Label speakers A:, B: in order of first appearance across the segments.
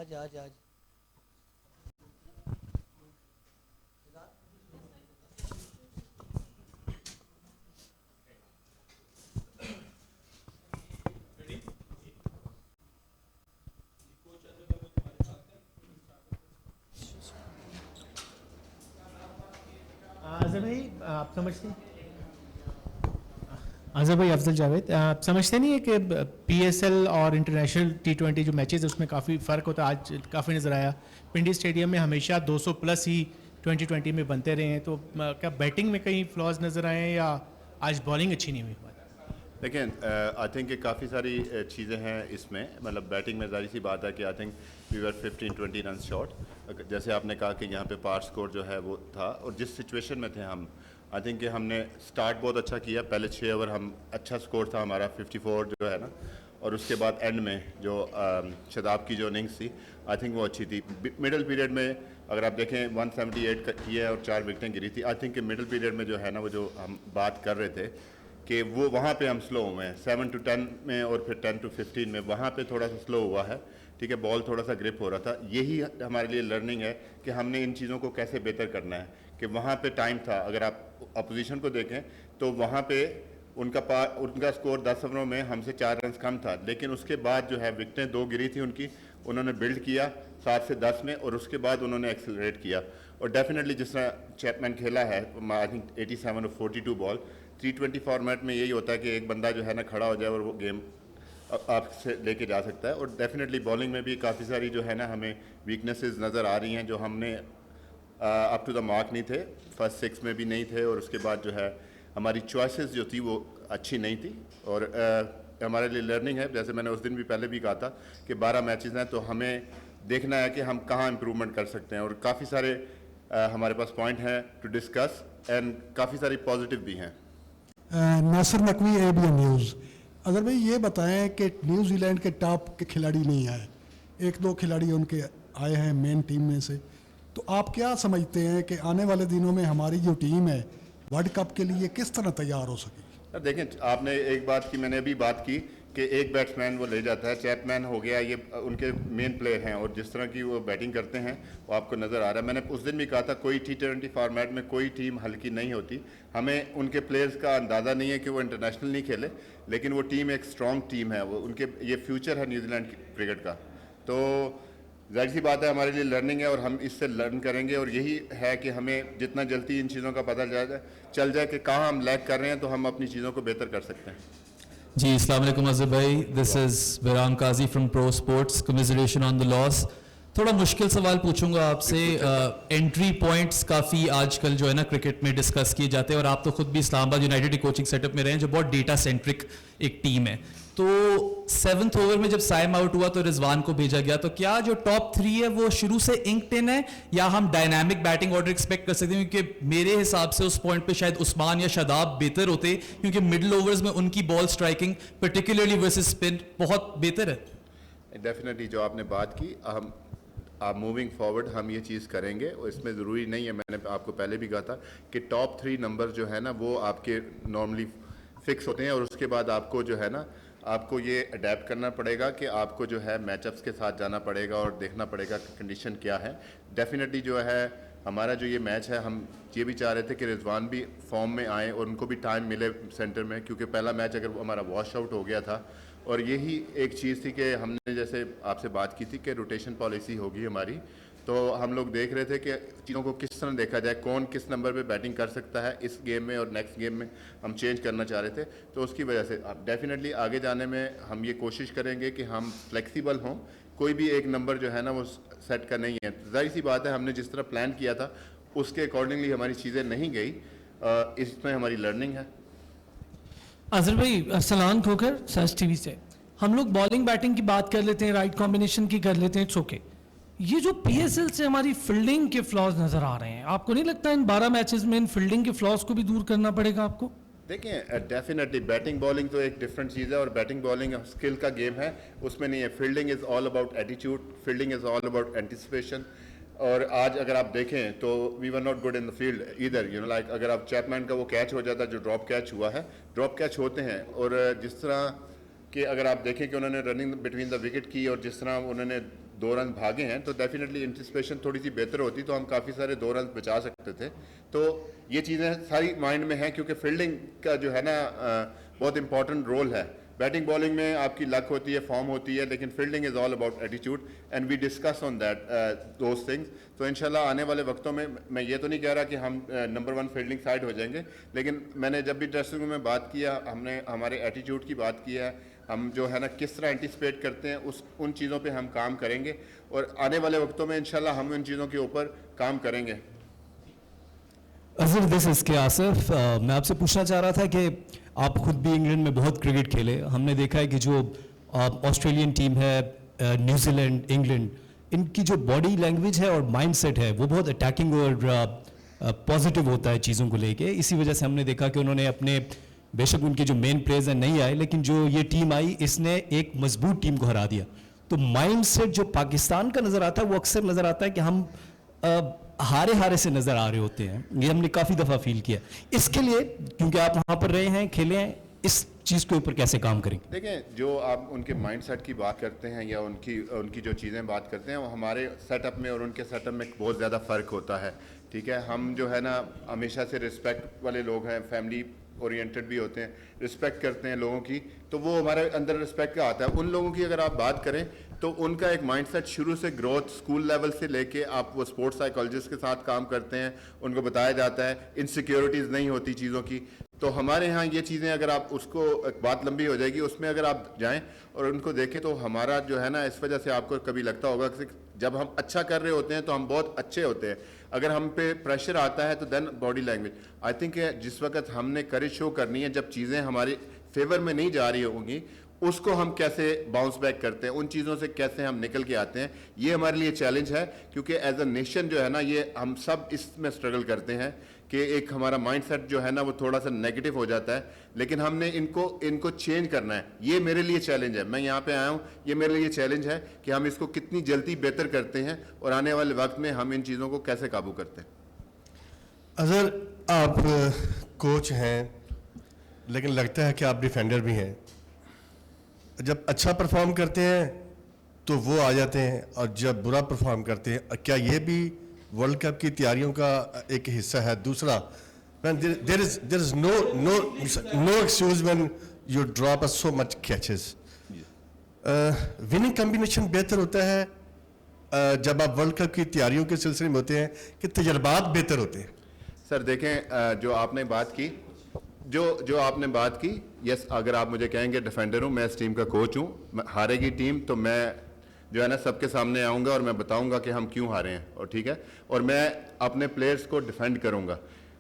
A: आज आज आज
B: अजहर भाई आप समझते हैं, अजहर भाई अफजल जावेद, आप समझते नहीं है कि पीएसएल और इंटरनेशनल टी20 जो मैचेस है उसमें काफ़ी फ़र्क होता है। आज काफ़ी नज़र आया पिंडी स्टेडियम में हमेशा 200 प्लस ही 2020 में बनते रहे हैं, तो क्या बैटिंग में कहीं फ्लॉज नज़र आए हैं या आज बॉलिंग अच्छी नहीं हुई?
C: देखिए आई थिंक कि काफ़ी सारी चीज़ें हैं इसमें, मतलब बैटिंग में ज़ाहिर सी बात है कि I think we were 15-20 run short. जैसे आपने कहा कि यहाँ पे पार स्कोर जो है वो था, और जिस सिचुएशन में थे हम, आई थिंक कि हमने स्टार्ट बहुत अच्छा किया। पहले 6 ओवर हम अच्छा स्कोर था हमारा 54 जो है ना, और उसके बाद एंड में जो शदाब की जो इनिंग्स थी आई थिंक वो अच्छी थी। मिडिल पीरियड में अगर आप देखें 178 किए और 4 विकेटें गिरी थी। आई थिंक कि मिडिल पीरियड में जो है ना, वो जो हम बात कर रहे थे कि वो वहाँ पे हम स्लो हुए हैं 7 to 10 में, और फिर 10 to 15 में वहाँ पे थोड़ा सा स्लो हुआ है। ठीक है, बॉल थोड़ा सा ग्रिप हो रहा था। यही हमारे लिए लर्निंग है कि हमने इन चीज़ों को कैसे बेहतर करना है। कि वहाँ पे टाइम था, अगर आप अपोजिशन को देखें तो वहाँ पे उनका स्कोर 10 ओवरों में हमसे 4 रन कम था, लेकिन उसके बाद जो है विकटें 2 गिरी थी उनकी, उन्होंने बिल्ड किया 7 से 10 में, और उसके बाद उन्होंने एक्सेलरेट किया। और डेफिनेटली जिस तरह चैपमैन खेला है, आई थिंक 87 और 42 बॉल, 320 फॉर्मेट में यही होता है कि एक बंदा जो है ना खड़ा हो जाए और वो गेम आपसे लेके जा सकता है। और डेफिनेटली बॉलिंग में भी काफ़ी सारी जो है ना हमें वीकनेसेस नज़र आ रही हैं, जो हमने अप टू द मार्क नहीं थे, फर्स्ट 6 में भी नहीं थे, और उसके बाद जो है हमारी चॉइसेस जो थी वो अच्छी नहीं थी। और हमारे लिए लर्निंग है, जैसे मैंने उस दिन भी पहले भी कहा था कि 12 मैचेस हैं, तो हमें देखना है कि हम कहाँ इम्प्रूवमेंट कर सकते हैं। और काफ़ी सारे हमारे पास पॉइंट हैं टू डिस्कस, एंड काफ़ी सारी पॉजिटिव भी हैं।
D: Nasir Naqvi, ABN news. अगर भाई ये बताएं कि न्यूजीलैंड के टॉप के खिलाड़ी नहीं आए, 1-2 खिलाड़ी उनके आए हैं मेन टीम में से, तो आप क्या समझते हैं कि आने वाले दिनों में हमारी जो टीम है वर्ल्ड कप के लिए किस तरह तैयार हो सकेगी?
C: देखें, आपने एक बात की, मैंने अभी बात की कि एक बैट्समैन वो ले जाता है, चैपमैन हो गया, ये उनके मेन प्लेयर हैं, और जिस तरह की वो बैटिंग करते हैं वो आपको नज़र आ रहा है। मैंने उस दिन भी कहा था कोई T20 फॉर्मेट में कोई टीम हल्की नहीं होती। हमें उनके प्लेयर्स का अंदाज़ा नहीं है कि वो इंटरनेशनल नहीं खेले, लेकिन वो टीम एक स्ट्रॉन्ग टीम है, वो उनके ये फ्यूचर है न्यूजीलैंड क्रिकेट का। तो जाहिर सी बात है हमारे लिए लर्निंग है, और हम इससे लर्न करेंगे, और यही है कि हमें जितना जल्दी इन चीज़ों का पता चल जाए कि कहाँ हम लैग कर रहे हैं, तो हम अपनी चीज़ों को बेहतर कर सकते हैं।
E: जी, अस्सलाम वालेकुम अज़हर भाई, this is Biram Kazi from pro sports. Commiseration on the loss. थोड़ा मुश्किल सवाल पूछूंगा आपसे। एंट्री पॉइंट्स काफ़ी आजकल जो है ना क्रिकेट में डिस्कस किए जाते हैं, और आप तो खुद भी इस्लामाबाद यूनाइटेड कोचिंग सेटअप में रहे हैं, जो बहुत डेटा सेंट्रिक एक टीम है। तो 7th ओवर में जब साइम आउट हुआ तो रिजवान को भेजा गया, तो क्या जो टॉप 3 है वो शुरू से इंक्ड इन है, या हम डायनामिक बैटिंग ऑर्डर एक्सपेक्ट कर सकते हैं? क्योंकि मेरे हिसाब से उस पॉइंट पे शायद उस्मान या शादाब बेहतर होते, क्योंकि मिडिल ओवर्स में उनकी ball striking particularly versus spin बहुत बेहतर है।
C: डेफिनेटली जो आपने बात की, हम आप मूविंग फॉरवर्ड हम ये चीज़ करेंगे, और इसमें ज़रूरी नहीं है, मैंने आपको पहले भी कहा था कि टॉप 3 नंबर जो है ना वो आपके नॉर्मली फिक्स होते हैं, और उसके बाद आपको जो है ना आपको ये अडेप्ट करना पड़ेगा कि आपको जो है मैचअप्स के साथ जाना पड़ेगा और देखना पड़ेगा कि कंडीशन क्या है। डेफिनेटली जो है हमारा जो ये मैच है, हम ये भी चाह रहे थे कि रिजवान भी फॉर्म में आए और उनको भी टाइम मिले सेंटर में, क्योंकि पहला मैच अगर हमारा वॉश आउट हो गया था, और यही एक चीज़ थी कि हमने जैसे आपसे बात की थी कि रोटेशन पॉलिसी होगी हमारी, तो हम लोग देख रहे थे कि चीज़ों को किस तरह देखा जाए, कौन किस नंबर पे बैटिंग कर सकता है इस गेम में, और नेक्स्ट गेम में हम चेंज करना चाह रहे थे। तो उसकी वजह से डेफिनेटली आगे जाने में हम ये कोशिश करेंगे कि हम फ्लेक्सिबल हों, कोई भी एक नंबर जो है ना वो सेट का नहीं है। जाहिर सी बात है हमने जिस तरह प्लान किया था उसके अकॉर्डिंगली हमारी चीज़ें नहीं गई, इसमें हमारी लर्निंग है।
A: अजहर भाई, सलाम खोकर सर्च टीवी से। हम लोग बॉलिंग बैटिंग की बात कर लेते हैं, राइट कॉम्बिनेशन की कर लेते हैं, इट्स ओके। ये जो पीएसएल से हमारी फील्डिंग के फ्लॉज नजर आ रहे हैं, आपको नहीं लगता इन 12 मैचेस में इन फील्डिंग के फ्लॉज को भी दूर करना पड़ेगा आपको?
C: देखिए, डेफिनेटली बैटिंग बॉलिंग तो एक डिफरेंट चीज़ है, और बैटिंग बॉलिंग स्किल का गेम है, उसमें नहीं है। Fielding is all about attitude, fielding is all about anticipation. और आज अगर आप देखें तो we were not good in the field इधर, यू नो, लाइक अगर आप चैपमैन का वो कैच हो जाता जो ड्रॉप कैच हुआ है, ड्रॉप कैच होते हैं, और जिस तरह कि अगर आप देखें कि उन्होंने रनिंग बिटवीन द विकेट की, और जिस तरह उन्होंने 2 रन भागे हैं तो डेफिनेटली एंटिसिपेशन थोड़ी सी बेहतर होती तो हम काफ़ी सारे 2 रन बचा सकते थे। तो ये चीज़ें सारी माइंड में हैं क्योंकि फील्डिंग का जो है ना बहुत इंपॉर्टेंट रोल है। बैटिंग बॉलिंग में आपकी लक होती है, फॉर्म होती है, लेकिन fielding is all about attitude and we discuss on that those things. तो इंशाल्लाह आने वाले वक्तों में मैं ये तो नहीं कह रहा कि हम नंबर 1 फील्डिंग साइड हो जाएंगे, लेकिन मैंने जब भी ड्रेसिंग रूम में बात किया हमने हमारे एटीट्यूड की बात की है, हम जो है ना किस तरह एंटिसिपेट करते हैं उन चीज़ों पे हम काम करेंगे और आने वाले वक्तों में इंशाल्लाह हम इन चीज़ों के ऊपर काम करेंगे।
F: अज़र, दिस इज़ के आसिफ, मैं आपसे पूछना चाह रहा था कि आप खुद भी इंग्लैंड में बहुत क्रिकेट खेले। हमने देखा है कि जो ऑस्ट्रेलियन टीम है, न्यूजीलैंड, इंग्लैंड, इनकी जो बॉडी लैंग्वेज है और माइंडसेट है वो बहुत अटैकिंग और पॉजिटिव होता है चीज़ों को लेके। इसी वजह से हमने देखा कि उन्होंने अपने, बेशक उनके जो मेन प्लेयर्स हैं नहीं आए, लेकिन जो ये टीम आई इसने एक मजबूत टीम को हरा दिया। तो माइंडसेट जो पाकिस्तान का नज़र आता है वो अक्सर नज़र आता है कि हम हारे से नज़र आ रहे होते हैं। ये हमने काफ़ी दफ़ा फील किया। इसके लिए क्योंकि आप वहाँ पर रहे हैं, खेले हैं, इस चीज़ के ऊपर कैसे काम करेंगे?
C: देखें, जो आप उनके माइंडसेट की बात करते हैं या उनकी जो चीज़ें बात करते हैं वो हमारे सेटअप में और उनके सेटअप में बहुत ज़्यादा फ़र्क होता है। ठीक है, हम जो है ना हमेशा से रिस्पेक्ट वाले लोग हैं, फैमिली ओरिएंटेड भी होते हैं, रिस्पेक्ट करते हैं लोगों की, तो वो हमारे अंदर रिस्पेक्ट का आता है। उन लोगों की अगर आप बात करें तो उनका एक माइंडसेट शुरू से ग्रोथ स्कूल लेवल से लेके आप वो स्पोर्ट्स साइकोलॉजिस्ट के साथ काम करते हैं, उनको बताया जाता है, इनसिक्योरिटीज़ नहीं होती चीज़ों की। तो हमारे यहाँ ये चीज़ें अगर आप उसको, एक बात लंबी हो जाएगी, उसमें अगर आप जाएं और उनको देखें तो हमारा जो है ना, इस वजह से आपको कभी लगता होगा कि जब हम अच्छा कर रहे होते हैं तो हम बहुत अच्छे होते हैं, अगर हम पे प्रेशर आता है तो then body language. I think जिस वक्त हमने करेज शो करनी है, जब चीज़ें हमारे फेवर में नहीं जा रही होंगी, उसको हम कैसे बाउंस बैक करते हैं, उन चीज़ों से कैसे हम निकल के आते हैं, ये हमारे लिए चैलेंज है। क्योंकि एज अ नेशन जो है ना, ये हम सब इसमें स्ट्रगल करते हैं कि एक हमारा माइंडसेट जो है ना वो थोड़ा सा नेगेटिव हो जाता है, लेकिन हमने इनको चेंज करना है। ये मेरे लिए चैलेंज है, मैं यहाँ पे आया हूँ, ये मेरे लिए चैलेंज है कि हम इसको कितनी जल्दी बेहतर करते हैं और आने वाले वक्त में हम इन चीज़ों को कैसे काबू करते हैं।
G: अज़र, आप कोच हैं लेकिन लगता है कि आप डिफेंडर भी हैं। जब अच्छा परफॉर्म करते हैं तो वो आ जाते हैं और जब बुरा परफॉर्म करते हैं, क्या ये भी वर्ल्ड कप की तैयारियों का एक हिस्सा है? दूसरा, there is no excuse when you drop so much catches. Winning combination बेहतर होता है जब आप वर्ल्ड कप की तैयारियों के सिलसिले में होते हैं कि तजर्बात बेहतर होते हैं?
C: सर देखें, जो आपने बात की, जो आपने बात की, यस, अगर आप मुझे कहेंगे डिफेंडर हूँ, मैं इस टीम का कोच हूँ, हारेगी टीम तो मैं जो है ना सबके सामने आऊँगा और मैं बताऊँगा कि हम क्यों हारे हैं, और ठीक है, और मैं अपने प्लेयर्स को डिफेंड करूँगा।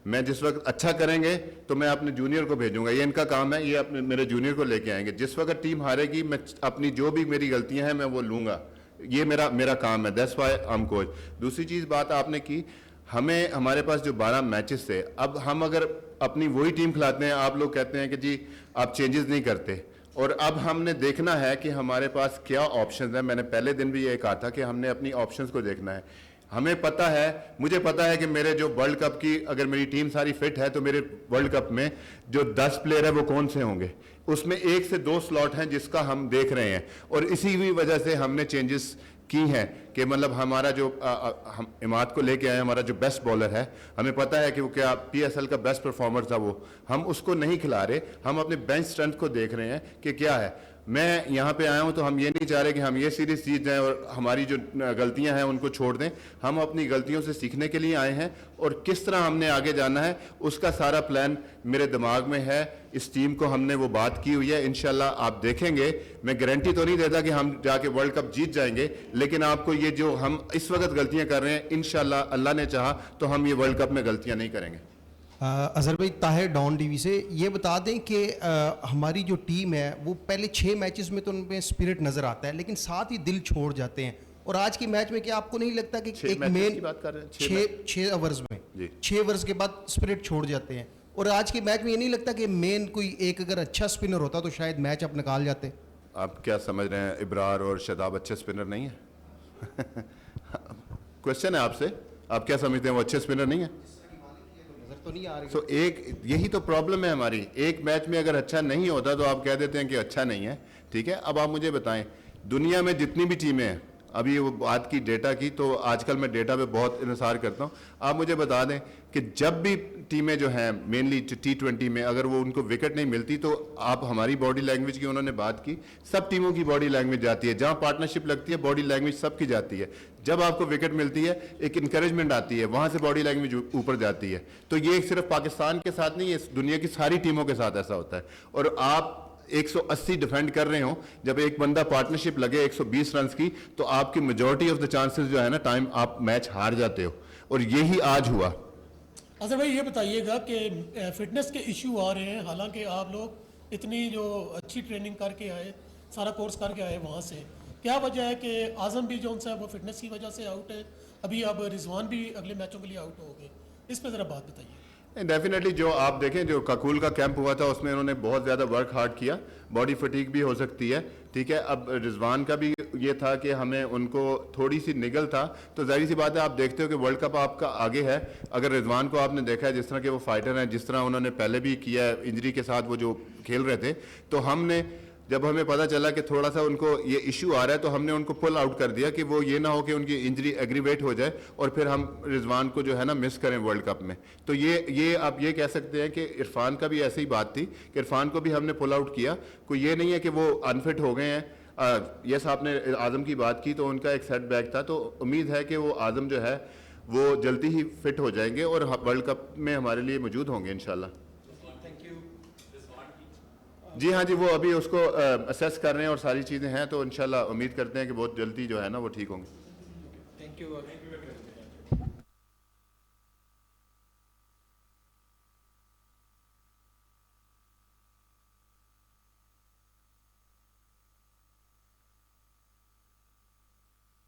C: मैं जिस वक्त अच्छा करेंगे तो मैं अपने जूनियर को भेजूंगा, ये इनका काम है, ये अपने मेरे जूनियर को लेके आएंगे। जिस वक्त टीम हारेगी मैं अपनी जो भी मेरी गलतियाँ हैं मैं वो लूँगा, ये मेरा काम है, that's why I am coach. दूसरी चीज़ बात आपने की, हमारे पास जो 12 मैचेस थे, अब हम अगर अपनी वही टीम खिलाते हैं, आप लोग कहते हैं कि जी आप चेंजेस नहीं करते, और अब हमने देखना है कि हमारे पास क्या ऑप्शंस हैं। मैंने पहले दिन भी ये कहा था कि हमने अपनी ऑप्शंस को देखना है। हमें पता है, मुझे पता है कि मेरे जो वर्ल्ड कप की अगर मेरी टीम सारी फिट है तो मेरे वर्ल्ड कप में जो 10 प्लेयर है वो कौन से होंगे, उसमें 1 से 2 स्लॉट हैं जिसका हम देख रहे हैं, और इसी भी वजह से हमने चेंजेस की हैं कि मतलब हमारा जो हम इमाद को लेके आए, हमारा जो बेस्ट बॉलर है, हमें पता है कि वो क्या PSL का बेस्ट परफॉर्मर था, वो हम उसको नहीं खिला रहे, हम अपने बेंच स्ट्रेंथ को देख रहे हैं कि क्या है। मैं यहाँ पे आया हूँ तो हम ये नहीं चाह रहे कि हम ये सीरीज जीत जाएं और हमारी जो गलतियाँ हैं उनको छोड़ दें। हम अपनी गलतियों से सीखने के लिए आए हैं और किस तरह हमने आगे जाना है उसका सारा प्लान मेरे दिमाग में है। इस टीम को हमने वो बात की हुई है, इंशाल्लाह आप देखेंगे। मैं गारंटी तो नहीं देता कि हम जाके वर्ल्ड कप जीत जाएंगे, लेकिन आपको ये जो हम इस वक्त गलतियाँ कर रहे हैं, इंशाल्लाह अल्लाह ने चाहा तो हम ये वर्ल्ड कप में गलतियाँ नहीं करेंगे।
H: अज़हर भाई, ताहिर डॉन टीवी से ये बता दें कि हमारी जो टीम है वो पहले 6 मैचेस में तो उनमें स्पिरिट नज़र आता है, लेकिन साथ ही दिल छोड़ जाते हैं। और आज के मैच में क्या आपको नहीं लगता कि एक मेन 6 ओवर्स में 6 ओवर्स के बाद स्पिरिट छोड़ जाते हैं? और आज के मैच में ये नहीं लगता कि मेन कोई एक अगर अच्छा स्पिनर होता तो शायद मैच आप निकाल जाते? आप
C: क्या समझ रहे हैं, इब्रार और शदाब अच्छे स्पिनर नहीं है? क्वेश्चन है आपसे, आप क्या समझते हैं वो अच्छे स्पिनर नहीं है?
H: तो नहीं आ रही।
C: So, यही तो प्रॉब्लम है हमारी। एक मैच में अगर अच्छा नहीं होता तो आप कह देते हैं कि अच्छा नहीं है, ठीक है। अब आप मुझे बताएं, दुनिया में जितनी भी टीमें हैं, अभी वो बात की डेटा की, तो आजकल मैं डेटा पे बहुत इन्हिसार करता हूँ। आप मुझे बता दें कि जब भी टीमें जो हैं मेनली T20 में अगर वो उनको विकेट नहीं मिलती, तो आप हमारी बॉडी लैंग्वेज की उन्होंने बात की, सब टीमों की बॉडी लैंग्वेज जाती है, जहाँ पार्टनरशिप लगती है बॉडी लैंग्वेज सबकी जाती है। जब आपको विकेट मिलती है एक इंकरेजमेंट आती है, वहाँ से बॉडी लैंग्वेज ऊपर जाती है। तो ये सिर्फ पाकिस्तान के साथ नहीं, ये दुनिया की सारी टीमों के साथ ऐसा होता है। और आप 180 डिफेंड कर रहे हो, जब एक बंदा पार्टनरशिप लगे 120 रन की, तो आपकी मेजॉरिटी ऑफ द चांसेस जो है ना टाइम आप मैच हार जाते हो, और यही आज हुआ।
I: अजहर भाई ये बताइएगा कि फिटनेस के इशू आ रहे हैं, हालांकि आप लोग इतनी जो अच्छी ट्रेनिंग करके आए, सारा कोर्स करके आए वहाँ से, क्या वजह है कि आजम भी जो है वो फिटनेस की वजह से आउट है, अभी अब रिजवान भी अगले मैचों के लिए आउट हो गए, इस पर ज़रा बात बताइए।
C: डेफिनेटली जो आप देखें, जो काकूल का कैंप हुआ था उसमें उन्होंने बहुत ज़्यादा वर्क हार्ड किया, बॉडी फटीक भी हो सकती है, ठीक है। अब रिजवान का भी ये था कि हमें उनको थोड़ी सी निगल था, तो जाहिर सी बात है आप देखते हो कि वर्ल्ड कप आपका आगे है। अगर रिजवान को आपने देखा है जिस तरह के वो फाइटर हैं, जिस तरह उन्होंने पहले भी किया है इंजरी के साथ वो जो खेल रहे थे, तो हमने जब हमें पता चला कि थोड़ा सा उनको ये इशू आ रहा है, तो हमने उनको पुल आउट कर दिया कि वो ये ना हो कि उनकी इंजरी एग्रीवेट हो जाए और फिर हम रिजवान को जो है ना मिस करें वर्ल्ड कप में। तो ये आप ये कह सकते हैं कि इरफान का भी ऐसी ही बात थी कि इरफान को भी हमने पुल आउट किया। कोई ये नहीं है कि वो अनफिट हो गए हैं। यस, आपने आज़म की बात की, तो उनका एक सेटबैक था, तो उम्मीद है कि वो आज़म जो है वो जल्दी ही फिट हो जाएंगे और वर्ल्ड कप में हमारे लिए मौजूद होंगे इंशाल्लाह। जी हाँ जी, वो अभी उसको असेस कर रहे हैं और सारी चीज़ें हैं, तो इंशाल्लाह उम्मीद करते हैं कि बहुत जल्दी जो है ना वो ठीक होंगे।
I: Thank you.